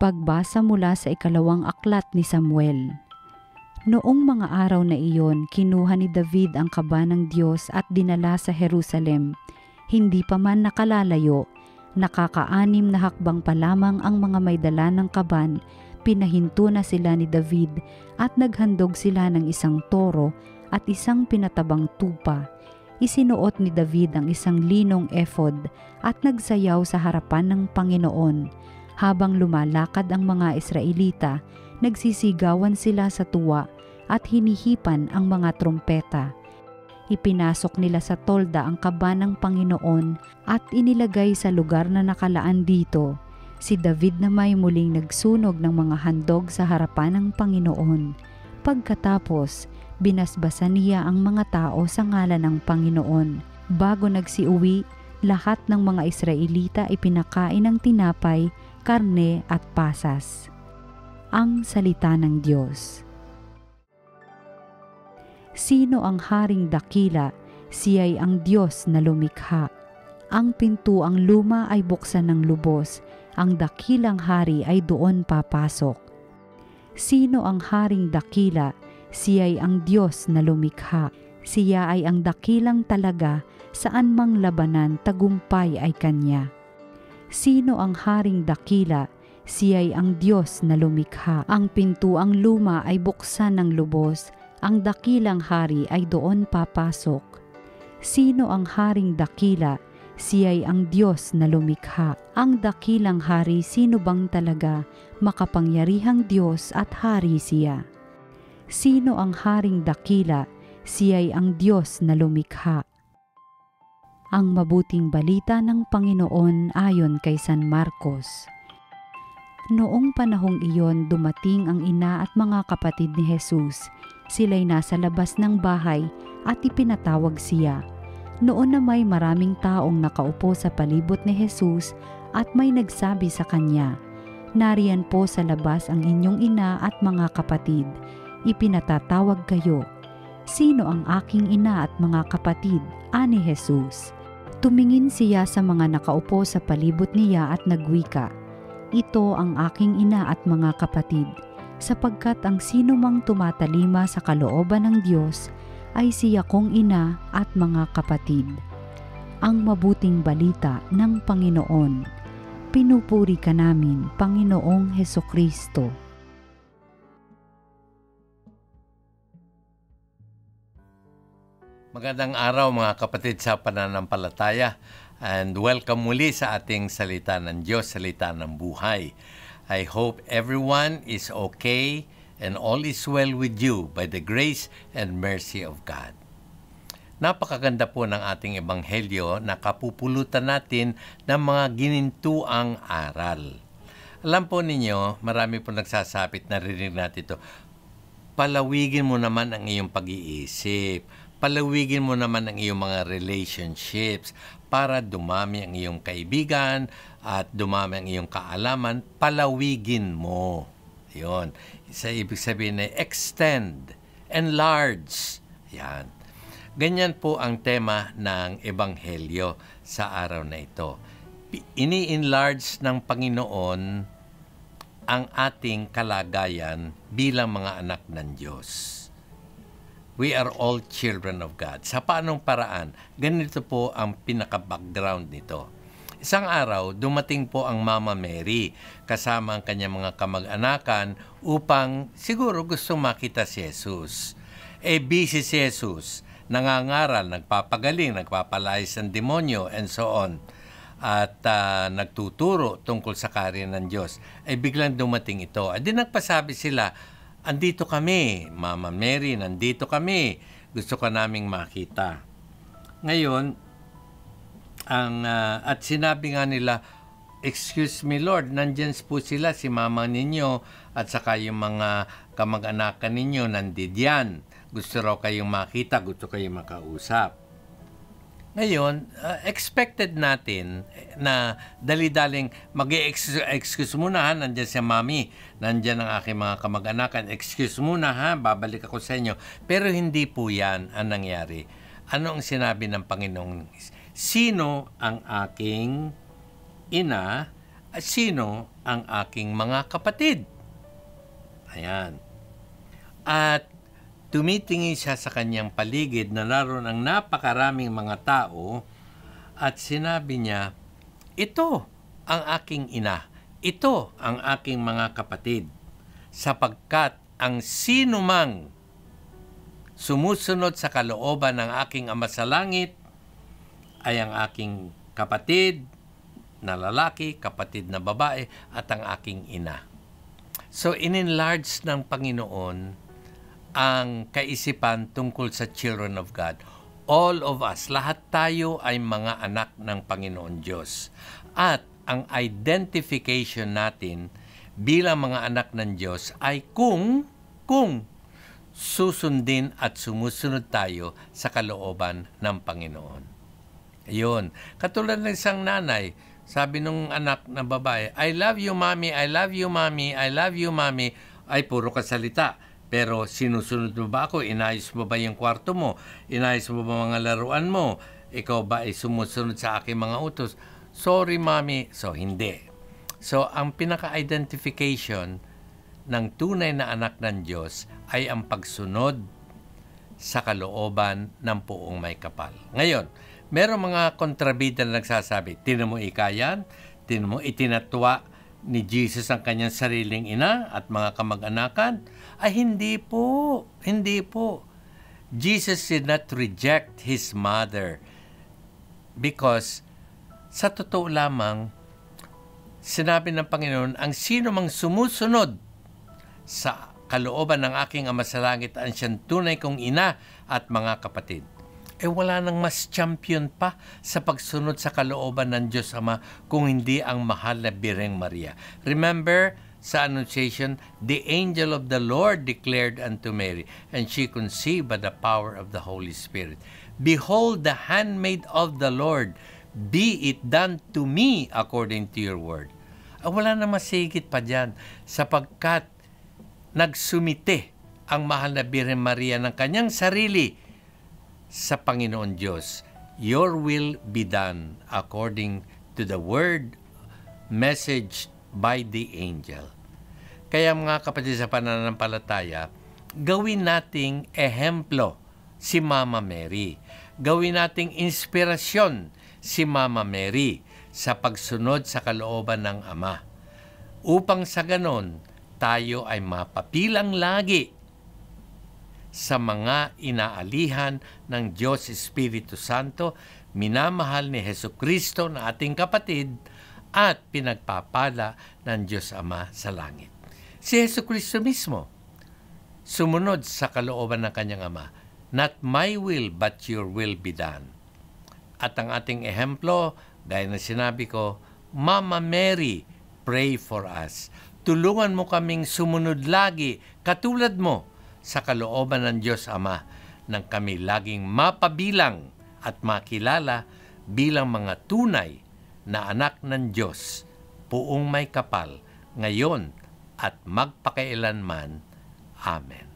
Pagbasa mula sa ikalawang aklat ni Samuel. Noong mga araw na iyon, kinuha ni David ang kaba ng Diyos at dinala sa Jerusalem. Hindi pa man nakalalayo, nakaka-6 na hakbang pa lamang ang mga may dala ng kaban, pinahinto na sila ni David at naghandog sila ng isang toro at isang pinatabang tupa. Isinuot ni David ang isang linong ephod at nagsayaw sa harapan ng Panginoon. Habang lumalakad ang mga Israelita, nagsisigawan sila sa tuwa at hinihipan ang mga trompeta. Ipinasok nila sa tolda ang kaba ng Panginoon at inilagay sa lugar na nakalaan dito. Si David na may muling nagsunog ng mga handog sa harapan ng Panginoon. Pagkatapos, binasbasan niya ang mga tao sa ngalan ng Panginoon. Bago nagsiuwi, lahat ng mga Israelita ipinakain ng tinapay, karne at pasas. Ang salita ng Diyos. Sino ang haring dakila? Siya'y ang Diyos na lumikha. Ang pintuang luma ay buksan ng lubos, ang dakilang hari ay doon papasok. Sino ang haring dakila? Siya'y ang Diyos na lumikha. Siya ay ang dakilang talaga, saan mang labanan tagumpay ay kanya. Sino ang haring dakila? Siya'y ang Diyos na lumikha. Ang pintuang luma ay buksan ng lubos, ang dakilang hari ay doon papasok. Sino ang haring dakila? Siya'y ang Diyos na lumikha. Ang dakilang hari, sino bang talaga? Makapangyarihang Diyos at hari siya. Sino ang haring dakila? Siya'y ang Diyos na lumikha. Ang mabuting balita ng Panginoon ayon kay San Marcos. Noong panahong iyon, dumating ang ina at mga kapatid ni Jesus. Sila'y nasa labas ng bahay at ipinatawag siya. Noon na may maraming taong nakaupo sa palibot ni Jesus at may nagsabi sa kanya, "Nariyan po sa labas ang inyong ina at mga kapatid. Ipinatatawag kayo." "Sino ang aking ina at mga kapatid?" ani Jesus. Tumingin siya sa mga nakaupo sa palibot niya at nagwika, "Ito ang aking ina at mga kapatid, sapagkat ang sino mang tumatalima sa kalooban ng Diyos ay siya kong ina at mga kapatid." Ang mabuting balita ng Panginoon. Pinupuri ka namin, Panginoong Hesukristo. Magandang araw mga kapatid sa pananampalataya, and welcome muli sa ating salita ng Diyos, salita ng buhay. I hope everyone is okay and all is well with you by the grace and mercy of God. Napakaganda po ng ating ebanghelyo na kapupulutan natin ng mga ginintuang aral. Alam po ninyo, marami po nagsasapit, narinig natin ito, palawigin mo naman ang iyong pag-iisip. Palawigin mo naman ang iyong mga relationships para dumami ang iyong kaibigan at dumami ang iyong kaalaman. Palawigin mo. Yun. Sa ibig sabihin ay extend, enlarge. Yan. Ganyan po ang tema ng Ebanghelyo sa araw na ito. Ini-enlarge ng Panginoon ang ating kalagayan bilang mga anak ng Diyos. We are all children of God. Sa paanong paraan? Ganito po ang pinaka-background nito. Isang araw, dumating po ang Mama Mary kasama ang kanyang mga kamag-anakan upang siguro gustong makita si Jesus. Busy si Jesus, nangangaral, nagpapagaling, nagpapalayas ng demonyo, and so on. At nagtuturo tungkol sa karya ng Diyos. Biglang dumating ito. Di nagpasabi sila, "Andito kami, Mama Mary, nandito kami. Gusto ka naming makita." Ngayon, at sinabi nga nila, "Excuse me Lord, nandyan po sila, si Mama ninyo at saka yung mga kamag-anakan ninyo, nandiyan. Gusto raw kayong makita, gusto kayong makausap." Ngayon, expected natin na dali-daling mag-excuse muna ha, nandiyan si mami, nandiyan ang aking mga kamag-anakan, excuse muna ha, babalik ako sa inyo. Pero hindi po yan ang nangyari. Ano ang sinabi ng Panginoong? Sino ang aking ina at sino ang aking mga kapatid? Ayan. At tumitingin siya sa kanyang paligid na naroon ang napakaraming mga tao at sinabi niya, ito ang aking ina, ito ang aking mga kapatid, sapagkat ang sino mang sumusunod sa kalooban ng aking Ama sa langit ay ang aking kapatid na lalaki, kapatid na babae, at ang aking ina. So, in-enlarge ng Panginoon ang kaisipan tungkol sa children of God. All of us, lahat tayo ay mga anak ng Panginoon Diyos. At ang identification natin bilang mga anak ng Diyos ay kung susundin at sumusunod tayo sa kalooban ng Panginoon. Ayun. Katulad ng isang nanay, sabi nung anak na babae, I love you, mommy, I love you, mommy, I love you, mommy. Ay, puro kasalita. Pero sinusunod mo ba ako? Inayos mo ba yung kwarto mo? Inayos mo ba mga laruan mo? Ikaw ba ay sumusunod sa aking mga utos? Sorry, mommy. So, hindi. So, ang pinaka-identification ng tunay na anak ng Diyos ay ang pagsunod sa kalooban ng puong may kapal. Ngayon, merong mga kontrabida na nagsasabi, tinan mo ikayan, tinan mo itinatwa ni Jesus ang kanyang sariling ina at mga kamag-anakan. Ay, hindi po. Hindi po. Jesus did not reject his mother because sa totoo lamang, sinabi ng Panginoon, ang sino mang sumusunod sa kalooban ng aking Ama sa langit ang siyang tunay kong ina at mga kapatid. Wala nang mas champion pa sa pagsunod sa kalooban ng Diyos Ama kung hindi ang mahal na Birheng Maria. Remember, sa Annunciation, the angel of the Lord declared unto Mary, and she conceived by the power of the Holy Spirit. Behold, the handmaid of the Lord, be it done to me according to your word. Wala na masigit pa dyan, sapagkat nagsumite ang mahal na Birheng Maria ng kanyang sarili sa Panginoon Diyos. Your will be done according to the word message by the angel. Kaya mga kapatid sa pananampalataya, gawin nating ehemplo si Mama Mary. Gawin nating inspirasyon si Mama Mary sa pagsunod sa kalooban ng Ama. Upang sa ganon, tayo ay mapapilang lagi sa mga inaalihan ng Diyos Espiritu Santo, minamahal ni Hesukristo na ating kapatid at pinagpapala ng Diyos Ama sa langit. Si Hesukristo mismo, sumunod sa kalooban ng kanyang Ama, not my will but your will be done. At ang ating ehemplo, gaya na sinabi ko, Mama Mary, pray for us. Tulungan mo kaming sumunod lagi, katulad mo, sa kalooban ng Diyos Ama, nang kami laging mapabilang at makilala bilang mga tunay na anak ng Diyos, puong may kapal, ngayon at magpakailanman. Amen.